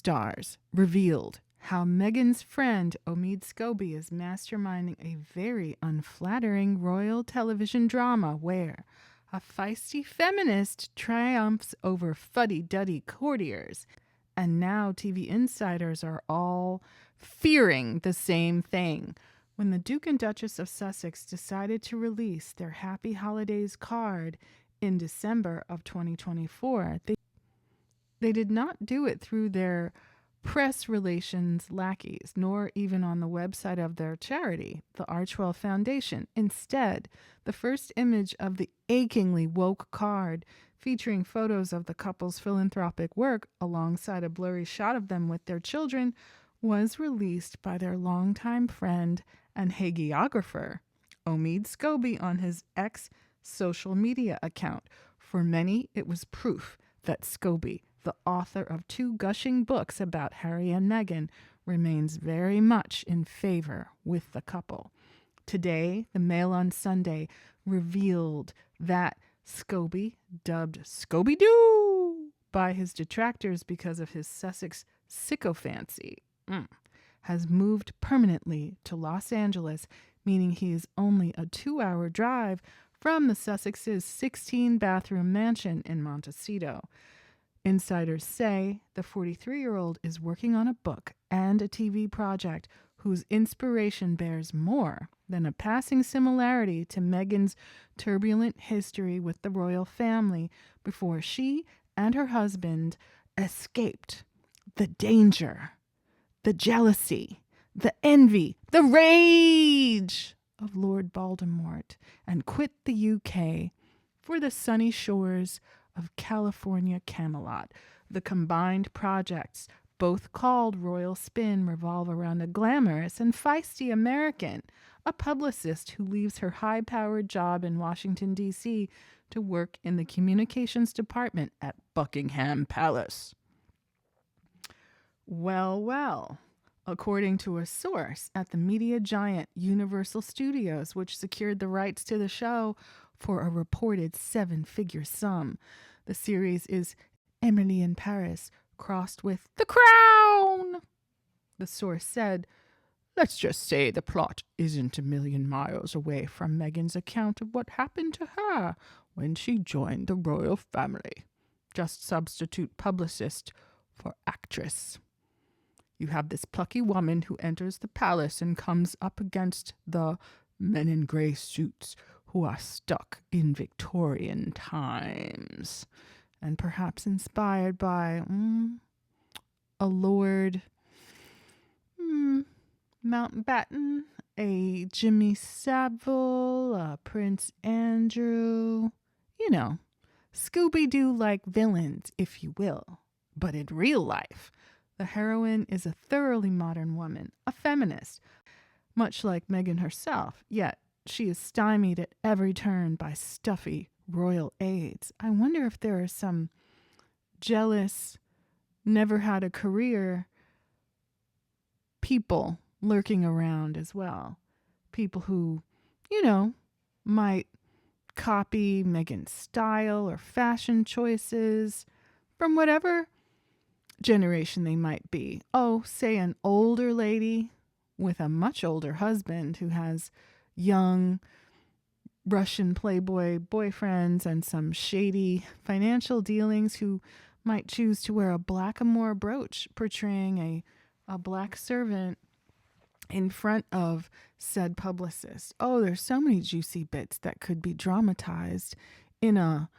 stars revealed how Meghan's friend Omid Scobie is masterminding a very unflattering royal television drama where a feisty feminist triumphs over fuddy-duddy courtiers. And now TV insiders are all fearing the same thing. When the Duke and Duchess of Sussex decided to release their Happy Holidays card in December of 2024, they did not do it through their press relations lackeys, nor even on the website of their charity, the Archwell Foundation. Instead, the first image of the achingly woke card, featuring photos of the couple's philanthropic work alongside a blurry shot of them with their children, was released by their longtime friend and hagiographer, Omid Scobie, on his ex social media account. For many, it was proof that Scobie, the author of 2 gushing books about Harry and Meghan, remains very much in favor with the couple. Today, the Mail on Sunday revealed that Scobie, dubbed Scooby-Doo by his detractors because of his Sussex sycophancy, has moved permanently to Los Angeles, meaning he is only a 2-hour drive from the Sussex's 16-bathroom mansion in Montecito. Insiders say the 43-year-old is working on a book and a TV project whose inspiration bears more than a passing similarity to Meghan's turbulent history with the royal family before she and her husband escaped the danger, the jealousy, the envy, the rage of Lord Voldemort and quit the UK for the sunny shores of California Camelot. The combined projects, both called Royal Spin, revolve around a glamorous and feisty American, a publicist who leaves her high-powered job in Washington, D.C. to work in the communications department at Buckingham Palace. Well, according to a source at the media giant Universal Studios, which secured the rights to the show for a reported 7-figure sum. The series is Emily in Paris crossed with The Crown. The source said, "Let's just say the plot isn't a million miles away from Meghan's account of what happened to her when she joined the royal family. Just substitute publicist for actress. You have this plucky woman who enters the palace and comes up against the men in grey suits who are stuck in Victorian times, and perhaps inspired by a Lord Mountbatten, a Jimmy Savile, a Prince Andrew, Scooby-Doo-like villains, if you will. But in real life, the heroine is a thoroughly modern woman, a feminist, much like Meghan herself, yet she is stymied at every turn by stuffy royal aides. I wonder if there are some jealous, never had a career people lurking around as well. People who, might copy Meghan's style or fashion choices from whatever generation they might be. Oh, say an older lady with a much older husband who has young Russian playboy boyfriends and some shady financial dealings, who might choose to wear a blackamoor brooch portraying a black servant in front of said publicist. Oh, there's so many juicy bits that could be dramatized in a,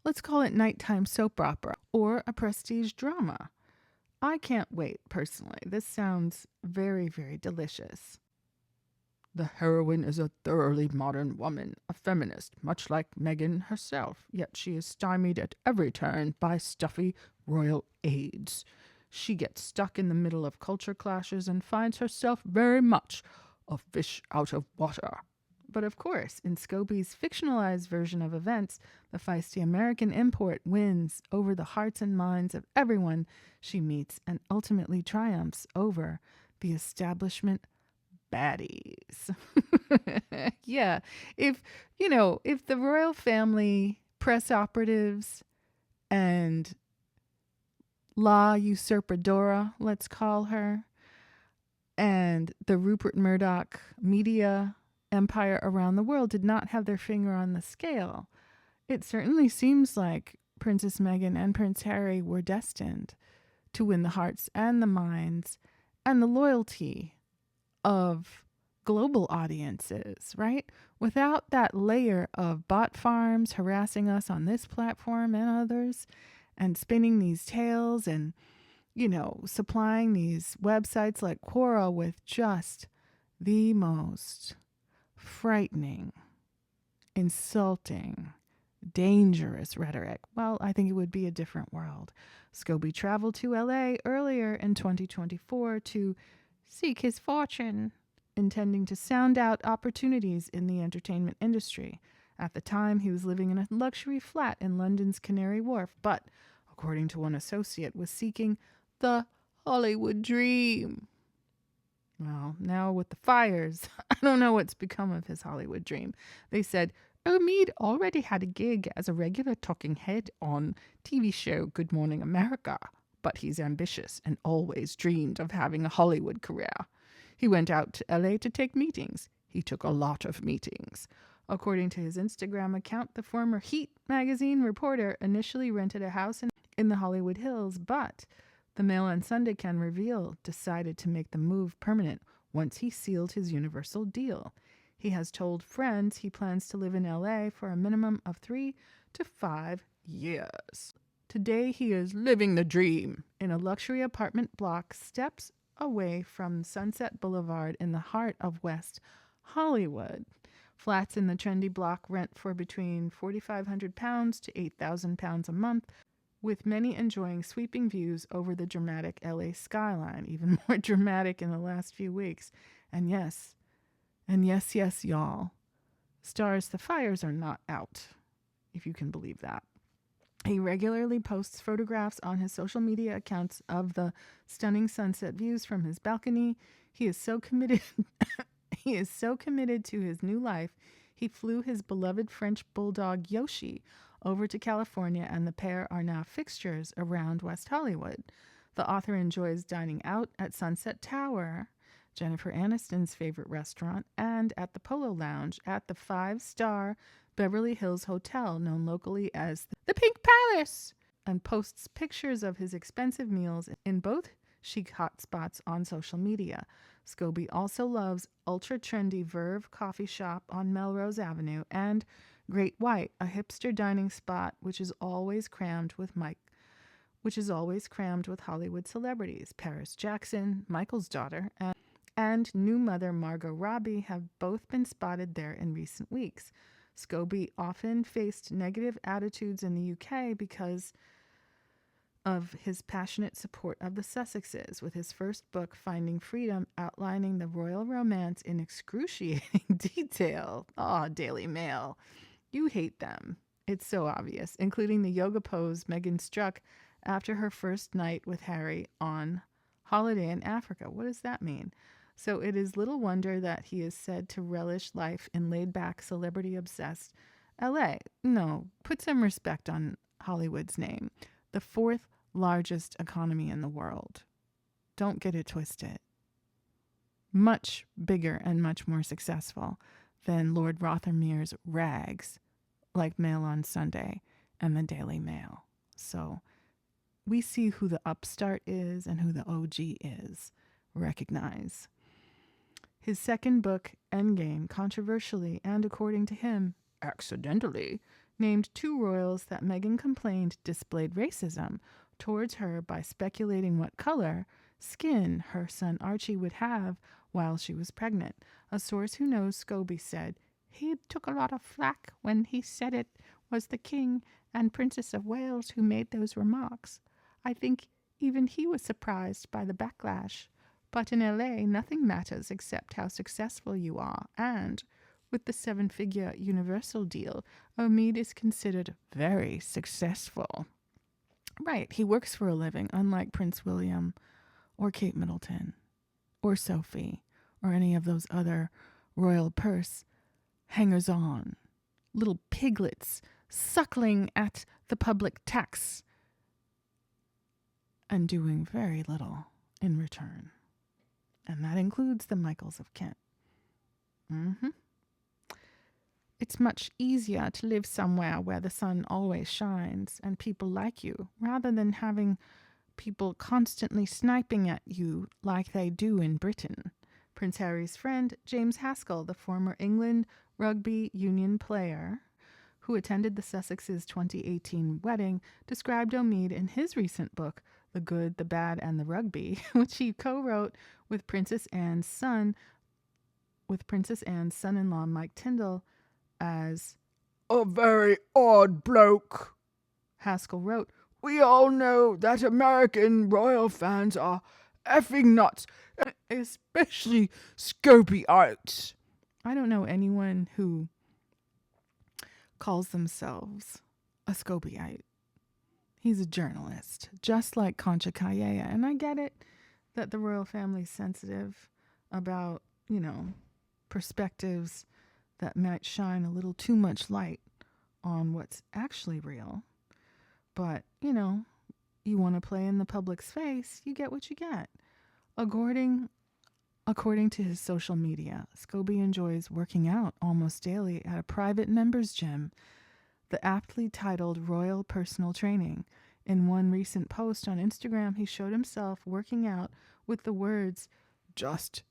let's call it nighttime soap opera or a prestige drama. I can't wait, personally. This sounds very, very delicious. The heroine is a thoroughly modern woman, a feminist, much like Meghan herself, yet she is stymied at every turn by stuffy royal aides. She gets stuck in the middle of culture clashes and finds herself very much a fish out of water. But of course, in Scobie's fictionalized version of events, the feisty American import wins over the hearts and minds of everyone she meets and ultimately triumphs over the establishment baddies. Yeah, if the royal family press operatives and La Usurpadora, let's call her, and the Rupert Murdoch media empire around the world did not have their finger on the scale. It certainly seems like Princess Meghan and Prince Harry were destined to win the hearts and the minds and the loyalty of global audiences, right? Without that layer of bot farms harassing us on this platform and others and spinning these tales and, supplying these websites like Quora with just the most frightening, insulting, dangerous rhetoric. Well, I think it would be a different world. Scobie traveled to LA earlier in 2024 to seek his fortune, intending to sound out opportunities in the entertainment industry. At the time, he was living in a luxury flat in London's Canary Wharf, but, according to one associate, was seeking the Hollywood dream. Well, now with the fires, I don't know what's become of his Hollywood dream. They said Omid already had a gig as a regular talking head on TV show Good Morning America, but he's ambitious and always dreamed of having a Hollywood career. He went out to LA to take meetings. He took a lot of meetings. According to his Instagram account, the former Heat magazine reporter initially rented a house in the Hollywood Hills, but the Mail on Sunday can reveal decided to make the move permanent once he sealed his Universal deal. He has told friends he plans to live in LA for a minimum of 3 to 5 years. Today he is living the dream in a luxury apartment block steps away from Sunset Boulevard in the heart of West Hollywood. Flats in the trendy block rent for between £4,500 to £8,000 a month, with many enjoying sweeping views over the dramatic LA skyline, even more dramatic in the last few weeks. And yes, y'all, stars, the fires are not out, if you can believe that. He regularly posts photographs on his social media accounts of the stunning sunset views from his balcony. He is so committed to his new life. He flew his beloved French bulldog Yoshi over to California, and the pair are now fixtures around West Hollywood. The author enjoys dining out at Sunset Tower, Jennifer Aniston's favorite restaurant, and at the Polo Lounge at the 5-star Beverly Hills Hotel, known locally as the Pink Palace, and posts pictures of his expensive meals in both chic hotspots on social media. Scobie also loves ultra-trendy Verve coffee shop on Melrose Avenue and Great White, a hipster dining spot which is always crammed with Hollywood celebrities. Paris Jackson, Michael's daughter, and new mother Margot Robbie have both been spotted there in recent weeks. Scobie often faced negative attitudes in the UK because of his passionate support of the Sussexes, with his first book, Finding Freedom, outlining the royal romance in excruciating detail. Daily Mail. You hate them. It's so obvious, including the yoga pose Meghan struck after her first night with Harry on holiday in Africa. What does that mean? So it is little wonder that he is said to relish life in laid-back, celebrity-obsessed LA. No, put some respect on Hollywood's name. The 4th largest economy in the world. Don't get it twisted. Much bigger and much more successful than Lord Rothermere's rags, like Mail on Sunday and the Daily Mail. So we see who the upstart is and who the OG is. Recognize. His second book, Endgame, controversially and according to him, accidentally, named 2 royals that Meghan complained displayed racism towards her by speculating what color skin her son Archie would have while she was pregnant. A source who knows Scobie said, "He took a lot of flack when he said it was the King and Princess of Wales who made those remarks. I think even he was surprised by the backlash. But in LA, nothing matters except how successful you are, and with the 7-figure Universal deal, Omid is considered very successful." Right, he works for a living, unlike Prince William or Kate Middleton or Sophie or any of those other royal purse hangers-on, little piglets suckling at the public tax and doing very little in return. And that includes the Michaels of Kent. Mm-hmm. It's much easier to live somewhere where the sun always shines and people like you, rather than having people constantly sniping at you like they do in Britain. Prince Harry's friend, James Haskell, the former England rugby union player who attended the Sussexes' 2018 wedding, described Omid in his recent book, The Good, the Bad, and the Rugby, which he co-wrote with Princess Anne's son-in-law Mike Tyndall, as a very odd bloke. Haskell wrote, "We all know that American royal fans are effing nuts, especially Scobie-ites." I don't know anyone who calls themselves a Scobieite. He's a journalist, just like Concha Calleja. And I get it that the royal family's sensitive about, perspectives that might shine a little too much light on what's actually real. But, you want to play in the public's face, you get what you get. According to his social media, Scobie enjoys working out almost daily at a private members gym, the aptly titled Royal Personal Training. In one recent post on Instagram, he showed himself working out with the words, "Just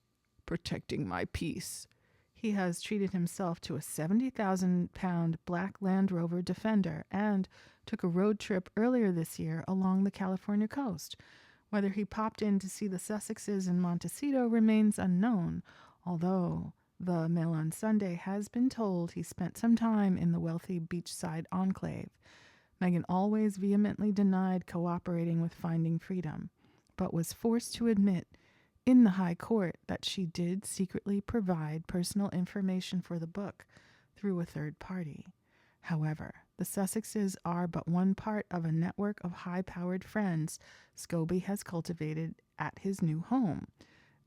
protecting my peace." He has treated himself to a 70,000-pound black Land Rover Defender and took a road trip earlier this year along the California coast. Whether he popped in to see the Sussexes in Montecito remains unknown, although the Mail on Sunday has been told he spent some time in the wealthy beachside enclave. Meghan always vehemently denied cooperating with Finding Freedom, but was forced to admit in the High Court that she did secretly provide personal information for the book through a third party. However, the Sussexes are but one part of a network of high-powered friends Scobie has cultivated at his new home.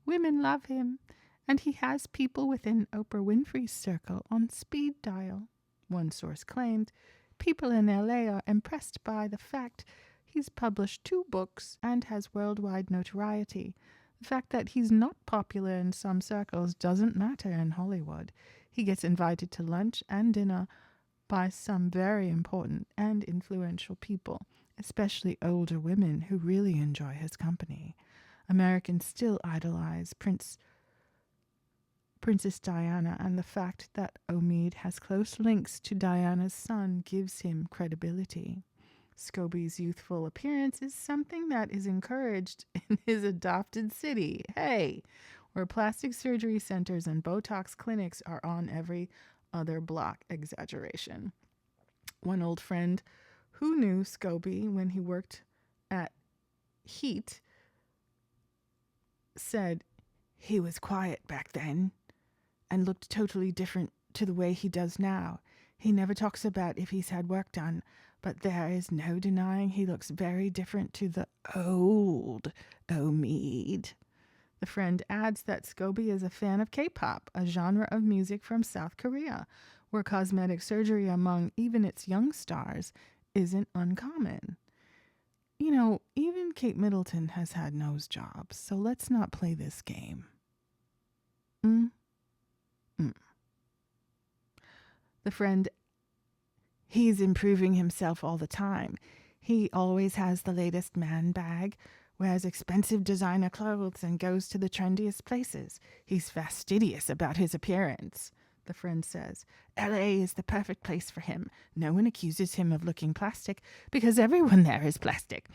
Women love him, and he has people within Oprah Winfrey's circle on speed dial. One source claimed, people in LA are impressed by the fact he's published 2 books and has worldwide notoriety. The fact that he's not popular in some circles doesn't matter in Hollywood. He gets invited to lunch and dinner by some very important and influential people, especially older women who really enjoy his company. Americans still idolize Princess Diana, and the fact that Omid has close links to Diana's son gives him credibility. Scobie's youthful appearance is something that is encouraged in his adopted city, where plastic surgery centers and Botox clinics are on every other block. Exaggeration. One old friend who knew Scobie when he worked at Heat said he was quiet back then and looked totally different to the way he does now. He never talks about if he's had work done, but there is no denying he looks very different to the old Omid. The friend adds that Scobie is a fan of K-pop, a genre of music from South Korea, where cosmetic surgery among even its young stars isn't uncommon. Even Kate Middleton has had nose jobs, so let's not play this game. The friend, he's improving himself all the time. He always has the latest man bag, wears expensive designer clothes, and goes to the trendiest places. He's fastidious about his appearance, the friend says. LA is the perfect place for him. No one accuses him of looking plastic because everyone there is plastic.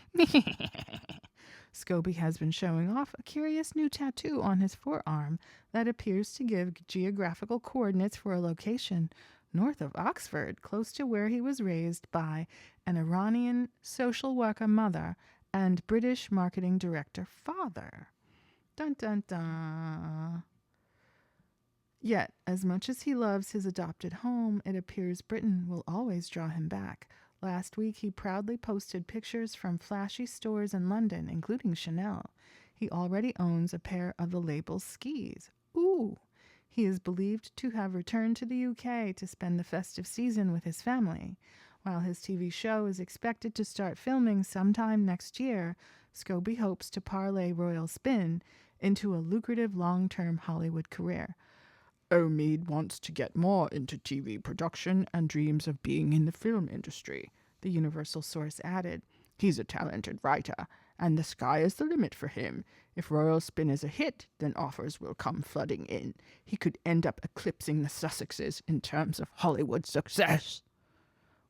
Scobie has been showing off a curious new tattoo on his forearm that appears to give geographical coordinates for a location north of Oxford, close to where he was raised by an Iranian social worker mother and British marketing director father. Dun dun dun. Yet, as much as he loves his adopted home, it appears Britain will always draw him back. Last week, he proudly posted pictures from flashy stores in London, including Chanel. He already owns a pair of the label's skis. Ooh! He is believed to have returned to the UK to spend the festive season with his family. While his TV show is expected to start filming sometime next year, Scobie hopes to parlay Royal Spin into a lucrative long-term Hollywood career. Omid wants to get more into TV production and dreams of being in the film industry, the Universal source added. He's a talented writer, and the sky is the limit for him. If Royal Spin is a hit, then offers will come flooding in. He could end up eclipsing the Sussexes in terms of Hollywood success.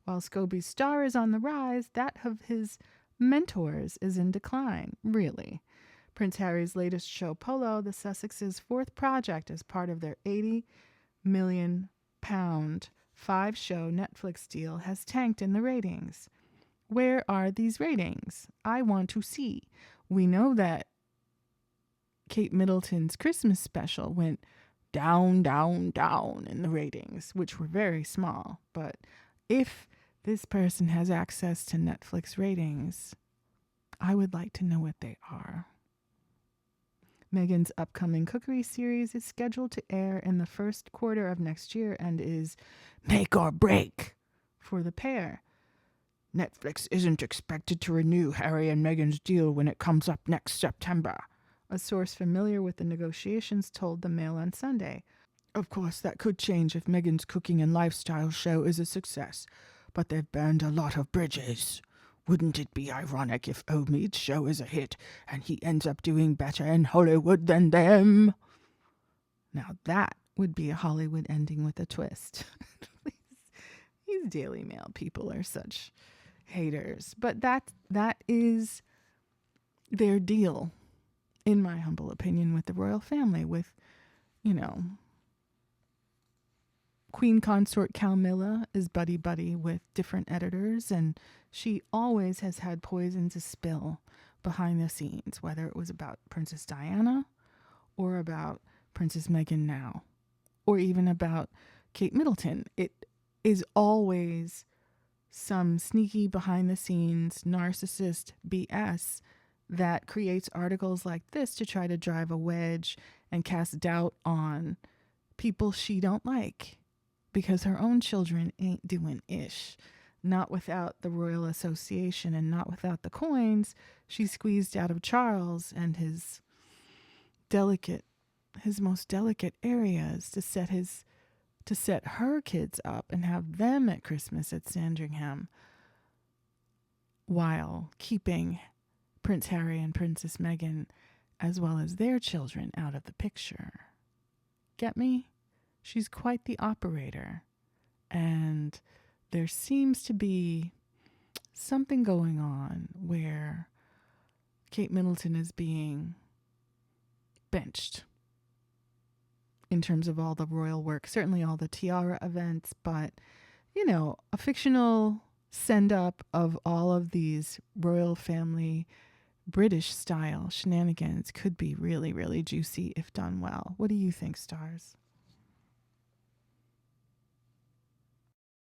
While Scobie's star is on the rise, that of his mentors is in decline, really. Prince Harry's latest show, Polo, the Sussexes' fourth project as part of their £80 million 5-show Netflix deal, has tanked in the ratings. Where are these ratings? I want to see. We know that Kate Middleton's Christmas special went down, down, down in the ratings, which were very small. But if this person has access to Netflix ratings, I would like to know what they are. Meghan's upcoming cookery series is scheduled to air in the first quarter of next year and is make or break for the pair. Netflix isn't expected to renew Harry and Meghan's deal when it comes up next September, a source familiar with the negotiations told the Mail on Sunday. Of course, that could change if Meghan's cooking and lifestyle show is a success, but they've burned a lot of bridges. Wouldn't it be ironic if Omid's show is a hit and he ends up doing better in Hollywood than them? Now that would be a Hollywood ending with a twist. These Daily Mail people are such haters. But that is their deal, in my humble opinion, with the royal family, with, Queen Consort Camilla is buddy-buddy with different editors, and she always has had poison to spill behind the scenes, whether it was about Princess Diana or about Princess Meghan now, or even about Kate Middleton. It is always some sneaky behind-the-scenes narcissist BS that creates articles like this to try to drive a wedge and cast doubt on people she don't like, because her own children ain't doing ish. Not without the Royal Association and not without the coins she squeezed out of Charles and his most delicate areas to set her kids up and have them at Christmas at Sandringham, while keeping Prince Harry and Princess Meghan, as well as their children, out of the picture. Get me? She's quite the operator, and there seems to be something going on where Kate Middleton is being benched in terms of all the royal work, certainly all the tiara events, but, a fictional send-up of all of these royal family British-style shenanigans could be really, really juicy if done well. What do you think, stars?